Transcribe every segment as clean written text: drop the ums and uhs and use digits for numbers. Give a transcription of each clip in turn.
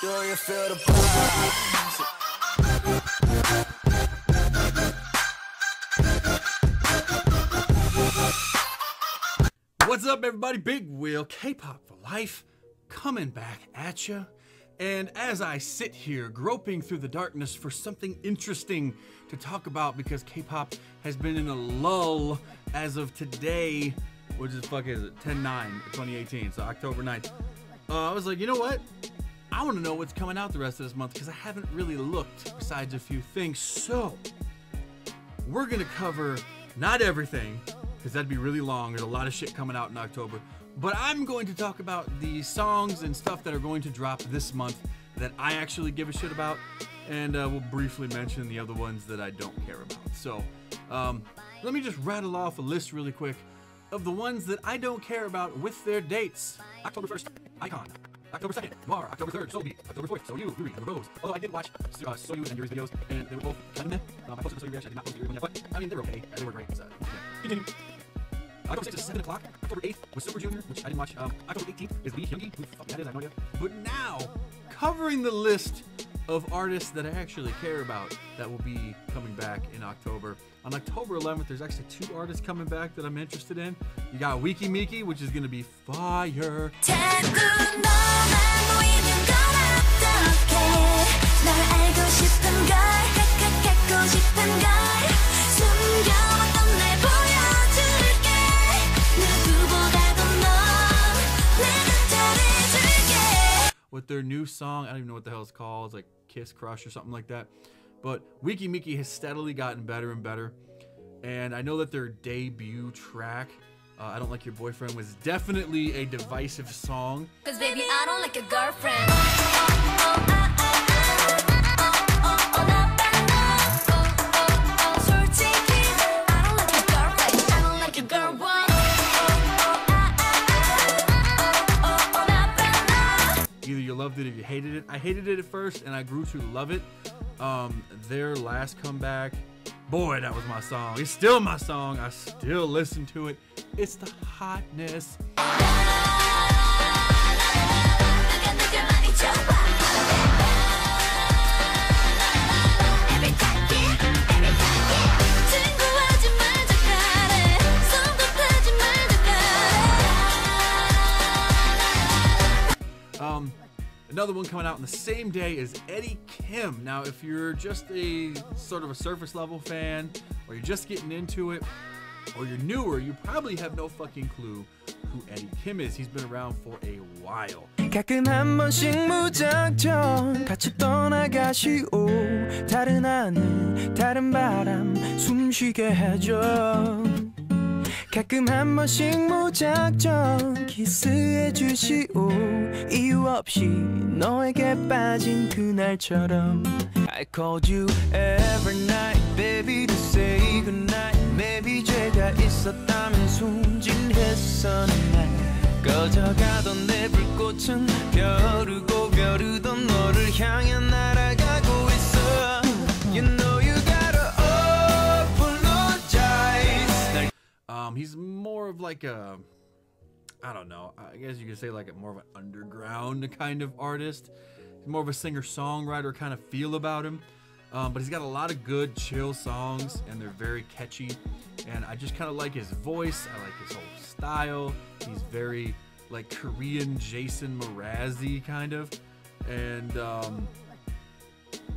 Do you feel the vibes? What's up, everybody? Big Will, K-Pop for Life, coming back at ya. And as I sit here groping through the darkness for something interesting to talk about, because K-Pop has been in a lull as of today, which is, fuck is it, 10/9/2018, so October 9th. I was like, you know what? I want to know what's coming out the rest of this month, because I haven't really looked besides a few things. So we're gonna cover not everything, because that'd be really long. There's a lot of shit coming out in October. But I'm going to talk about the songs and stuff that are going to drop this month that I actually give a shit about, and we'll briefly mention the other ones that I don't care about. So let me just rattle off a list really quick of the ones that I don't care about with their dates. October 1st, Icon. October 2nd, Mar. October 3rd, Soulbeat. October 4th, So You, Yuri, and Rose. Although I did watch So You and Yuri's videos, and they were both kind of meh. I posted the So You reaction, I did not post the Yuri one yet, but I mean, they were okay. They were great. So, yeah. Continue. October 6th is 7 o'clock. October 8th was Super Junior, which I didn't watch. October 18th is Lee Hyungi. Who the fuck that is, I have no idea. But now, covering the list of artists that I actually care about that will be coming back in October. On October 11th, there's actually 2 artists coming back that I'm interested in. You got Wiki Miki, which is going to be fire. With their new song, I don't even know what the hell it's called. It's like Kiss Crush or something like that. But Wiki Miki has steadily gotten better and better. And I know that their debut track, I Don't Like Your Boyfriend, was definitely a divisive song. 'Cause baby, I don't like your girlfriend. Either you loved it or you hated it. I hated it at first, and I grew to love it. Their last comeback, boy, that was my song. It's still my song. I still listen to it. It's the hotness. Another one coming out on the same day is Eddie Kim. Now, if you're just a sort of a surface level fan, or you're just getting into it, or you're newer, you probably have no fucking clue who Eddie Kim is. He's been around for a while. 가끔 한 번씩 무작정 같이 떠나가시오 다른 하늘 다른 바람 숨쉬게 해줘 가끔 한 번씩 무작정 키스해 주시오 이유 없이 너에게 빠진 그날처럼 I called you every night baby to say goodnight maybe 죄가 있었다면 순진했어 날 꺼져가던 내 불꽃은 벼르고 벼르던 너를 향해 날아가고 있어 You know you gotta apologize. He's more of like a, I don't know, I guess you could say like more of an underground kind of artist. He's more of a singer-songwriter kind of feel about him. But he's got a lot of good chill songs, and they're very catchy. And I just kind of like his voice. I like his whole style. He's very like Korean Jason Mrazzi kind of. And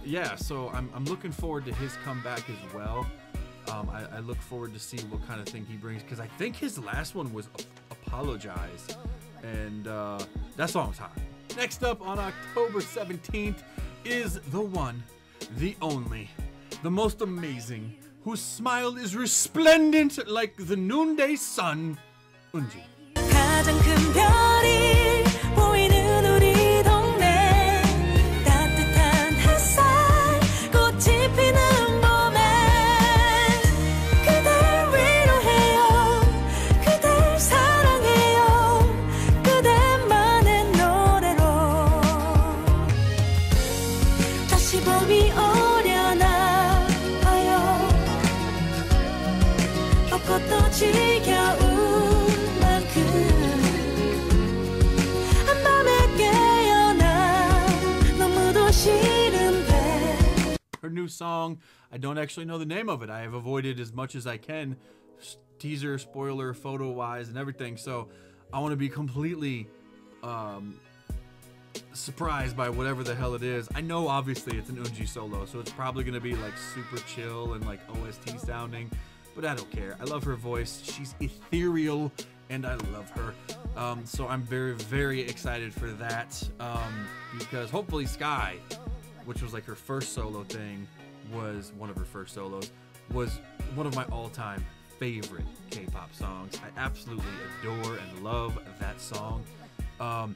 yeah, so I'm looking forward to his comeback as well. I look forward to see what kind of thing he brings, because I think his last one was Apologize, and that song was hot. Next up on October 17th is the one, the only, the most amazing, whose smile is resplendent like the noonday sun, Eunji. 가장 큰 별이 보이는 우리 동네 따뜻한 햇살 꽃이 피는 봄에 그댈 위로해요 그댈 사랑해요 그대만의 노래로 다시 봄이 오려나 봐요 벚꽃도 지겨운 한밤에 깨어나 her new song. I don't actually know the name of it. I have avoided as much as I can, teaser, spoiler, photo-wise, and everything. So I want to be completely surprised by whatever the hell it is. I know obviously it's an Eunji solo, so it's probably going to be like super chill and like OST sounding, but I don't care. I love her voice. She's ethereal and I love her. So I'm very, very excited for that, because hopefully Sky, which was like her first solo thing, was one of her first solos, was one of my all-time favorite K-pop songs. I absolutely adore and love that song. A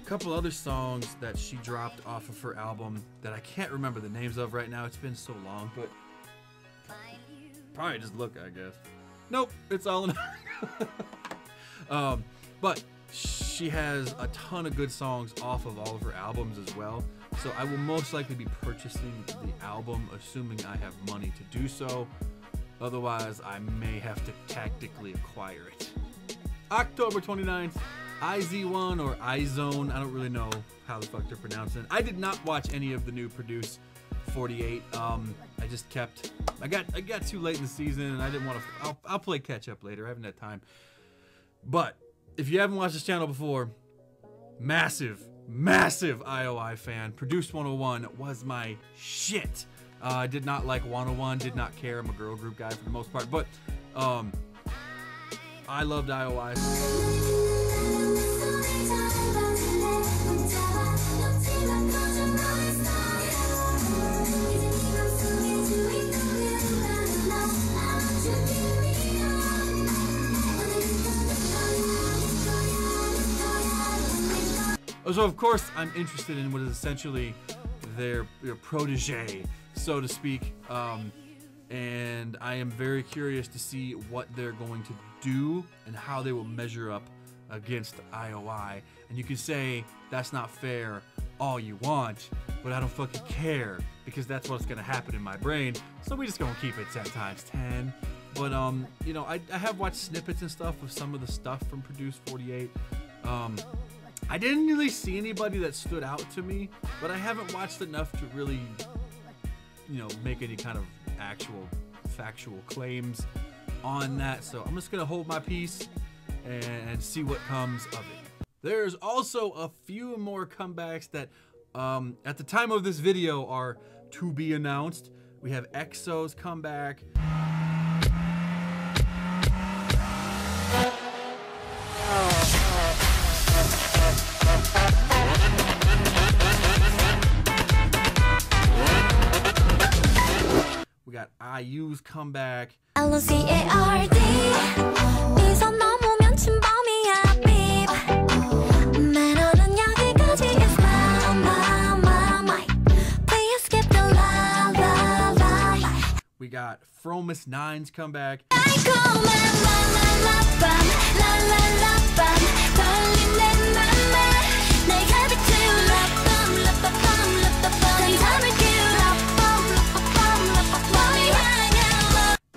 couple other songs that she dropped off of her album that I can't remember the names of right now. It's been so long, but probably just look, I guess. Nope, it's all in. But she has a ton of good songs off of all of her albums as well. So I will most likely be purchasing the album, assuming I have money to do so. Otherwise, I may have to tactically acquire it. October 29th, IZ*ONE or iZone. I don't really know how the fuck they're pronouncing it. I did not watch any of the new Produce 48. I just kept. I got too late in the season, and I didn't want to. I'll play catch up later. I haven't had time. But if you haven't watched this channel before, massive IOI fan. Produce 101 was my shit. I did not like 101, did not care. I'm a girl group guy for the most part, but I loved IOI. So of course I'm interested in what is essentially their protege, so to speak, and I am very curious to see what they're going to do and how they will measure up against IOI. And you can say that's not fair all you want, but I don't fucking care, because that's what's gonna happen in my brain. So we just gonna keep it 10 times 10. But you know, I have watched snippets and stuff of some of the stuff from Produce 48. I didn't really see anybody that stood out to me, but I haven't watched enough to really, you know, make any kind of actual factual claims on that. So I'm just gonna hold my peace and see what comes of it. There's also a few more comebacks that at the time of this video are to be announced. We have EXO's comeback. We got IU's comeback. LOCARD 이선 넘으면 침범이야 beep 매너는 여기까지 is my please skip the la. We got Fromis 9's comeback.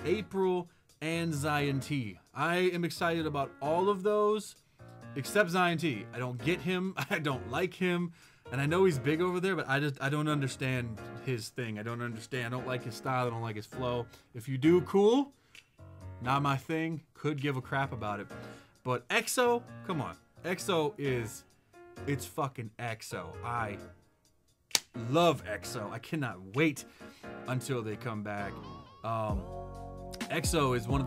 April and Zion T. I am excited about all of those except Zion T. I don't get him. I don't like him. And I know he's big over there, but I don't understand his thing. I don't like his style. I don't like his flow. If you do, cool. Not my thing. Could give a crap about it. But EXO, come on. EXO it's fucking EXO. I love EXO. I cannot wait until they come back. EXO is one of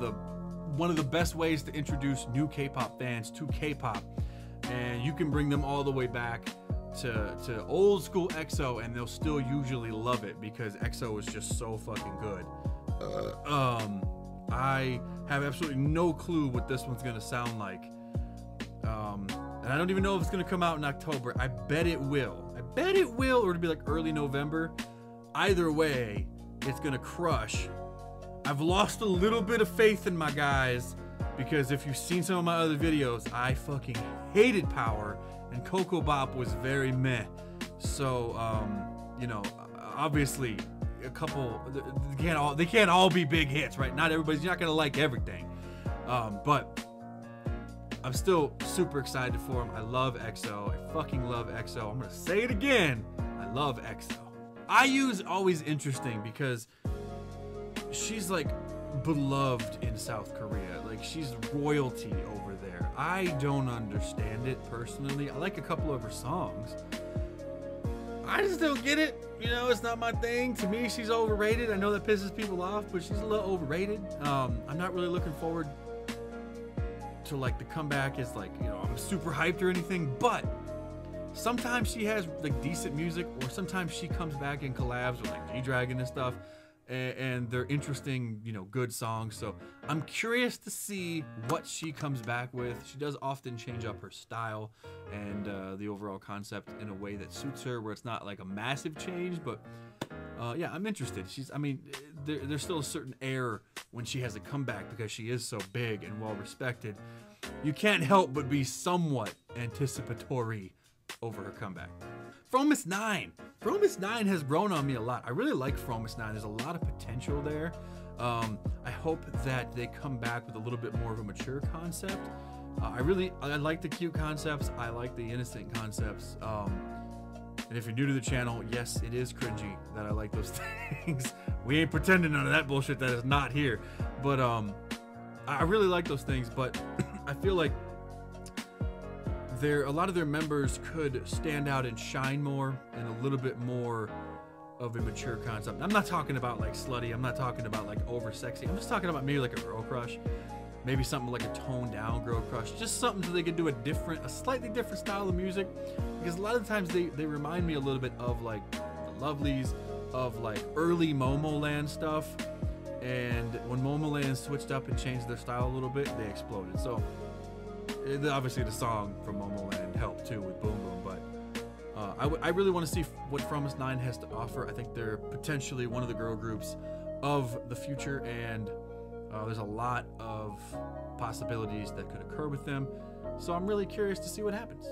the best ways to introduce new K-pop fans to K-pop, and you can bring them all the way back to old school EXO, and they'll still usually love it because EXO is just so fucking good. I have absolutely no clue what this one's gonna sound like, and I don't even know if it's gonna come out in October. I bet it will. I bet it will, or it'll be like early November. Either way, it's gonna crush. I've lost a little bit of faith in my guys, because if you've seen some of my other videos, I fucking hated Power, and Coco Bop was very meh. So, you know, obviously, a couple, they can't all be big hits, right? Not everybody's, you're not gonna like everything. But I'm still super excited for them. I love EXO. I fucking love EXO. I'm gonna say it again. I love EXO. IU's always interesting because she's like beloved in South Korea. Like she's royalty over there. I don't understand it personally. I like a couple of her songs. I just don't get it. You know, it's not my thing. To me, she's overrated. I know that pisses people off, but she's a little overrated. I'm not really looking forward to like the comeback is like, you know, I'm super hyped or anything, but sometimes she has like decent music, or sometimes she comes back and collabs with like G-Dragon and stuff, and they're interesting, you know, good songs. So I'm curious to see what she comes back with. She does often change up her style and the overall concept in a way that suits her, where it's not like a massive change, but yeah, I'm interested. I mean, there's still a certain air when she has a comeback because she is so big and well respected. You can't help but be somewhat anticipatory over her comeback. Fromis 9. Fromis 9 has grown on me a lot. I really like Fromis 9. There's a lot of potential there. I hope that they come back with a little bit more of a mature concept. I like the cute concepts. I like the innocent concepts. And if you're new to the channel, yes, it is cringy that I like those things. We ain't pretending none of that bullshit that is not here. But I really like those things, but I feel like a lot of their members could stand out and shine more and a little bit more of a mature concept. I'm not talking about like slutty. I'm not talking about like over sexy. I'm just talking about maybe like a girl crush. Maybe something like a toned down girl crush. Just something so they could do a slightly different style of music. Because a lot of the times they remind me a little bit of like the Lovelies, of like early Momoland stuff. And when Momoland switched up and changed their style a little bit, they exploded. So obviously the song from Momoland helped too with Boom Boom, but I really want to see what Fromis 9 has to offer. I think they're potentially one of the girl groups of the future, and there's a lot of possibilities that could occur with them. So I'm really curious to see what happens.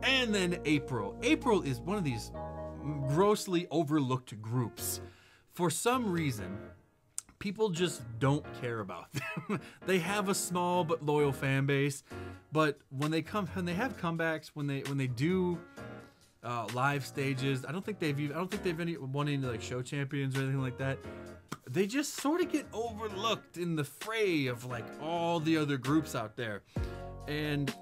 And then April. April is one of these grossly overlooked groups. For some reason, people just don't care about them. They have a small but loyal fan base, but when they have comebacks, when they do live stages, I don't think they've won any like show champions or anything like that. They just sort of get overlooked in the fray of like all the other groups out there. And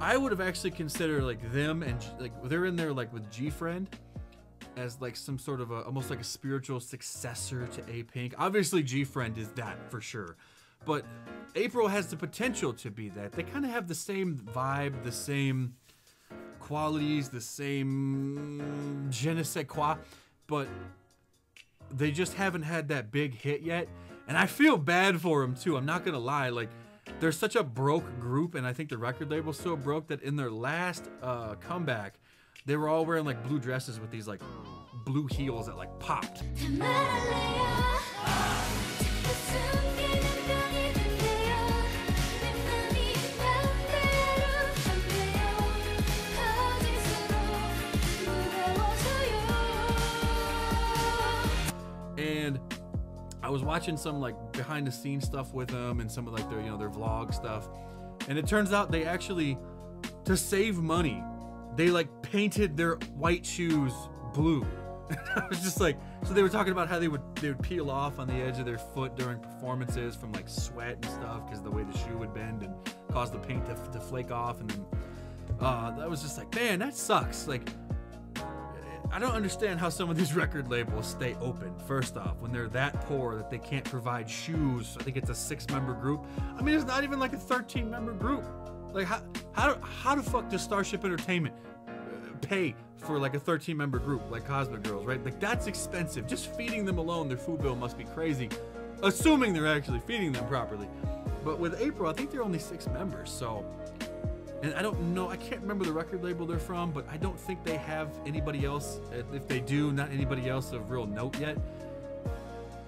I would have actually considered like them, and like they're in there like with G-Friend as like some sort of almost like a spiritual successor to A-Pink. Obviously G-Friend is that for sure, but April has the potential to be that. They kind of have the same vibe, the same qualities, the same je ne sais quoi, but they just haven't had that big hit yet. And I feel bad for them too, I'm not gonna lie. Like, they're such a broke group, and I think the record label's so broke that in their last comeback, they were all wearing like blue dresses with these like blue heels that like popped. And I was watching some like behind the scenes stuff with them and some of like their, you know, their vlog stuff. And it turns out they actually, to save money, they like painted their white shoes blue. I was just like, so they were talking about how they would peel off on the edge of their foot during performances from like sweat and stuff because the way the shoe would bend and cause the paint to flake off. And then that was just like, man, that sucks. Like, I don't understand how some of these record labels stay open, first off, when they're that poor that they can't provide shoes. I think it's a 6-member group. I mean, it's not even like a 13-member group. Like, how the fuck does Starship Entertainment pay for like a 13-member group like Cosmic Girls, right? Like, that's expensive. Just feeding them alone, their food bill must be crazy, assuming they're actually feeding them properly. But with April, I think they're only 6 members, so... And I don't know, I can't remember the record label they're from, but I don't think they have anybody else. If they do, not anybody else of real note yet.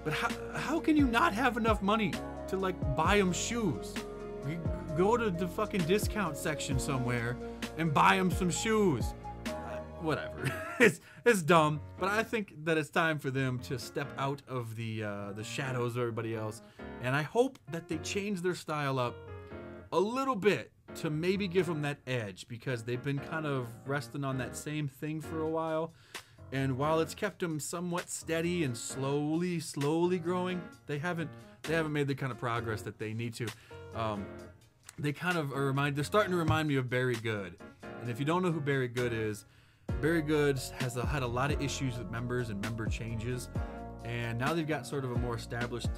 But how can you not have enough money to like buy them shoes? You go to the fucking discount section somewhere and buy them some shoes. Whatever. It's dumb, but I think that it's time for them to step out of the shadows of everybody else. And I hope that they change their style up a little bit to maybe give them that edge, because they've been kind of resting on that same thing for a while. And while it's kept them somewhat steady and slowly growing, they haven't made the kind of progress that they need to. They kind of they're starting to remind me of Very Good. And if you don't know who Very Good is, Very Good has had a lot of issues with members and member changes. And now they've got sort of a more established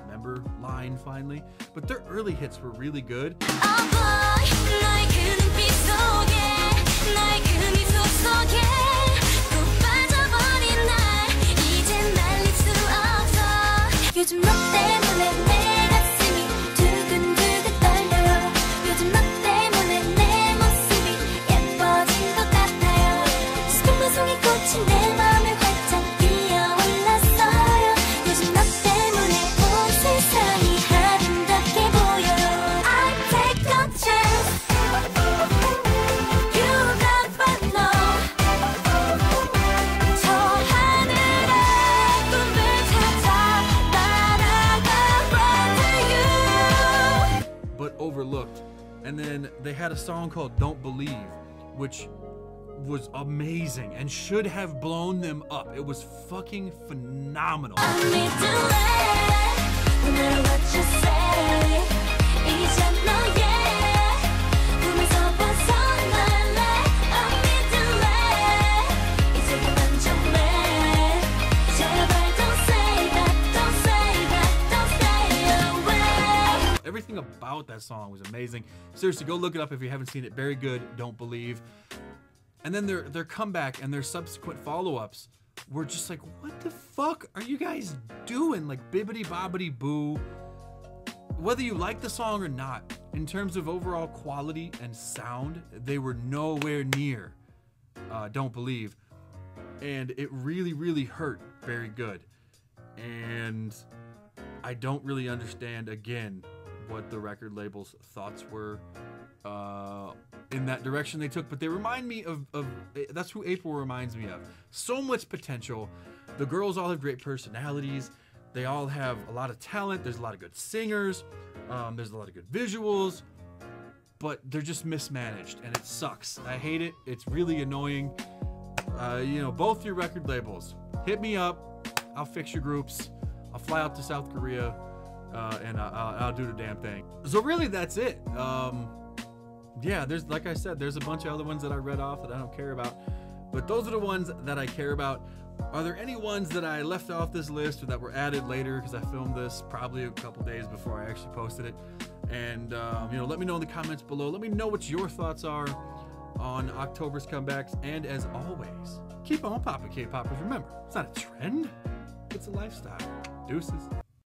member line finally. But their early hits were really good. Overlooked. And then they had a song called Don't Believe, which was amazing and should have blown them up. It was fucking phenomenal. Everything about that song was amazing. Seriously, go look it up if you haven't seen it. Very Good, Don't Believe. And then their comeback and their subsequent follow-ups were just like, what the fuck are you guys doing? Like bibbity bobbity boo. Whether you like the song or not, in terms of overall quality and sound, they were nowhere near Don't Believe. And it really hurt Very Good. And I don't really understand, again, what the record label's thoughts were in that direction they took, but they remind me of that's who April reminds me of. So much potential. The girls all have great personalities. They all have a lot of talent. There's a lot of good singers. There's a lot of good visuals, but they're just mismanaged, and it sucks. I hate it. It's really annoying. You know, both your record labels, hit me up. I'll fix your groups. I'll fly out to South Korea. And I'll do the damn thing. So really, that's it. Yeah, there's, like I said, there's a bunch of other ones that I read off that I don't care about, but those are the ones that I care about. Are there any ones that I left off this list or that were added later because I filmed this probably a couple days before I actually posted it? And you know, let me know in the comments below. Let me know what your thoughts are on October's comebacks. And as always, keep on popping, K-popers. Remember, it's not a trend, it's a lifestyle. Deuces.